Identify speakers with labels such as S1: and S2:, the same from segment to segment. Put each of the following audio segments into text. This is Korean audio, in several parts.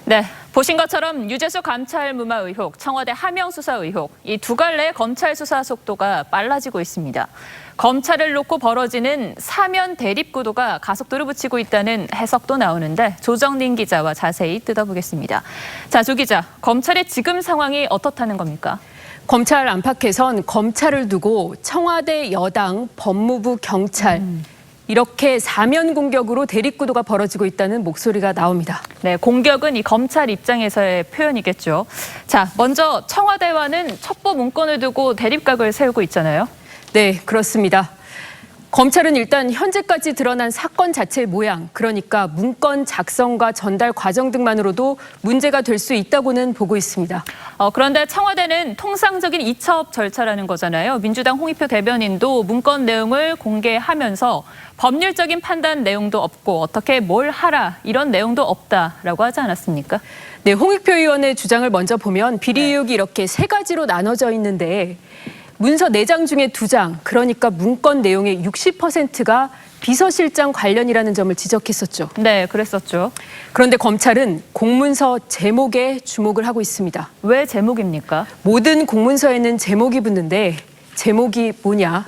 S1: 네, 보신 것처럼 유재수 감찰 무마 의혹, 청와대 하명 수사 의혹, 이 두 갈래 검찰 수사 속도가 빨라지고 있습니다. 검찰을 놓고 벌어지는 사면 대립 구도가 가속도를 붙이고 있다는 해석도 나오는데 조정린 기자와 자세히 뜯어보겠습니다. 자, 조 기자, 검찰의 지금 상황이 어떻다는 겁니까?
S2: 검찰 안팎에선 검찰을 두고 청와대, 여당, 법무부, 경찰 이렇게 사면 공격으로 대립구도가 벌어지고 있다는 목소리가 나옵니다.
S1: 네, 공격은 이 검찰 입장에서의 표현이겠죠. 자, 먼저 청와대와는 첩보 문건을 두고 대립각을 세우고 있잖아요.
S2: 네, 그렇습니다. 검찰은 일단 현재까지 드러난 사건 자체의 모양, 그러니까 문건 작성과 전달 과정 등만으로도 문제가 될 수 있다고는 보고 있습니다.
S1: 그런데 청와대는 통상적인 이첩 절차라는 거잖아요. 민주당 홍익표 대변인도 문건 내용을 공개하면서 법률적인 판단 내용도 없고 어떻게 뭘 하라 이런 내용도 없다라고 하지 않았습니까?
S2: 네, 홍익표 의원의 주장을 먼저 보면 비리 의혹이 이렇게 세 가지로 나눠져 있는데 문서 4장 중에 2장, 그러니까 문건 내용의 60%가 비서실장 관련이라는 점을 지적했었죠.
S1: 네, 그랬었죠.
S2: 그런데 검찰은 공문서 제목에 주목을 하고 있습니다.
S1: 왜 제목입니까?
S2: 모든 공문서에는 제목이 붙는데 제목이 뭐냐?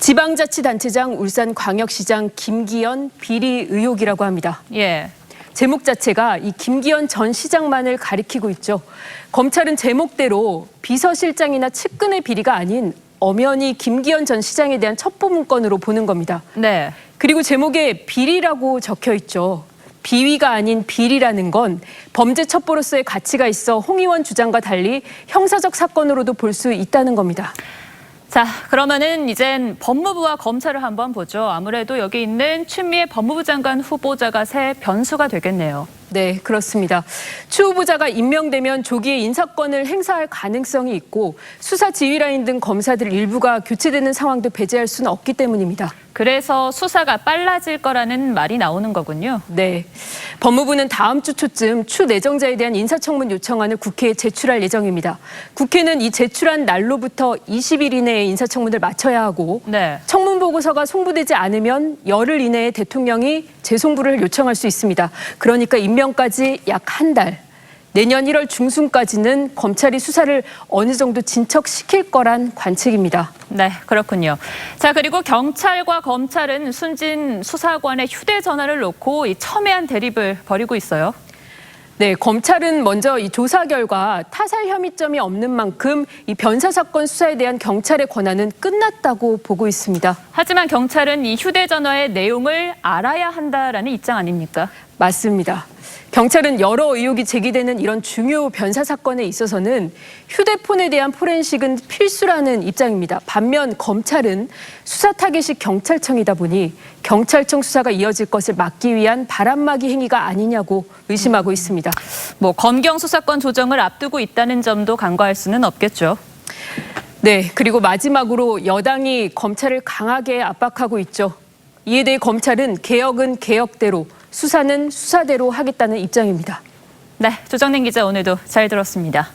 S2: 지방자치단체장 울산광역시장 김기현 비리 의혹이라고 합니다.
S1: 예.
S2: 제목 자체가 이 김기현 전 시장만을 가리키고 있죠. 검찰은 제목대로 비서실장이나 측근의 비리가 아닌 엄연히 김기현 전 시장에 대한 첩보 문건으로 보는 겁니다.
S1: 네.
S2: 그리고 제목에 비리라고 적혀 있죠. 비위가 아닌 비리라는 건 범죄 첩보로서의 가치가 있어 홍 의원 주장과 달리 형사적 사건으로도 볼 수 있다는 겁니다.
S1: 자, 그러면은 이젠 법무부와 검찰을 한번 보죠. 아무래도 여기 있는 추미애 법무부 장관 후보자가 새 변수가 되겠네요.
S2: 네, 그렇습니다. 추 후보자가 임명되면 조기에 인사권을 행사할 가능성이 있고 수사 지휘라인 등 검사들 일부가 교체되는 상황도 배제할 수는 없기 때문입니다.
S1: 그래서 수사가 빨라질 거라는 말이 나오는 거군요.
S2: 네, 법무부는 다음 주 초쯤 추 내정자에 대한 인사청문 요청안을 국회에 제출할 예정입니다. 국회는 이 제출한 날로부터 20일 이내에 인사청문을 마쳐야 하고
S1: 네.
S2: 청문 보고서가 송부되지 않으면 열흘 이내에 대통령이 재송부를 요청할 수 있습니다. 그러니까 임명까지 약 한 달. 내년 1월 중순까지는 검찰이 수사를 어느 정도 진척시킬 거란 관측입니다.
S1: 네, 그렇군요. 자, 그리고 경찰과 검찰은 순진 수사관의 휴대전화를 놓고 이 첨예한 대립을 벌이고 있어요.
S2: 네, 검찰은 먼저 이 조사 결과 타살 혐의점이 없는 만큼 이 변사 사건 수사에 대한 경찰의 권한은 끝났다고 보고 있습니다.
S1: 하지만 경찰은 이 휴대전화의 내용을 알아야 한다라는 입장 아닙니까?
S2: 맞습니다. 경찰은 여러 의혹이 제기되는 이런 중요 변사 사건에 있어서는 휴대폰에 대한 포렌식은 필수라는 입장입니다. 반면 검찰은 수사 타겟이 경찰청이다 보니 경찰청 수사가 이어질 것을 막기 위한 바람막이 행위가 아니냐고 의심하고 있습니다.
S1: 검경 수사권 조정을 앞두고 있다는 점도 간과할 수는 없겠죠.
S2: 네, 그리고 마지막으로 여당이 검찰을 강하게 압박하고 있죠. 이에 대해 검찰은 개혁은 개혁대로, 수사는 수사대로 하겠다는 입장입니다.
S1: 네, 조정린 기자 오늘도 잘 들었습니다.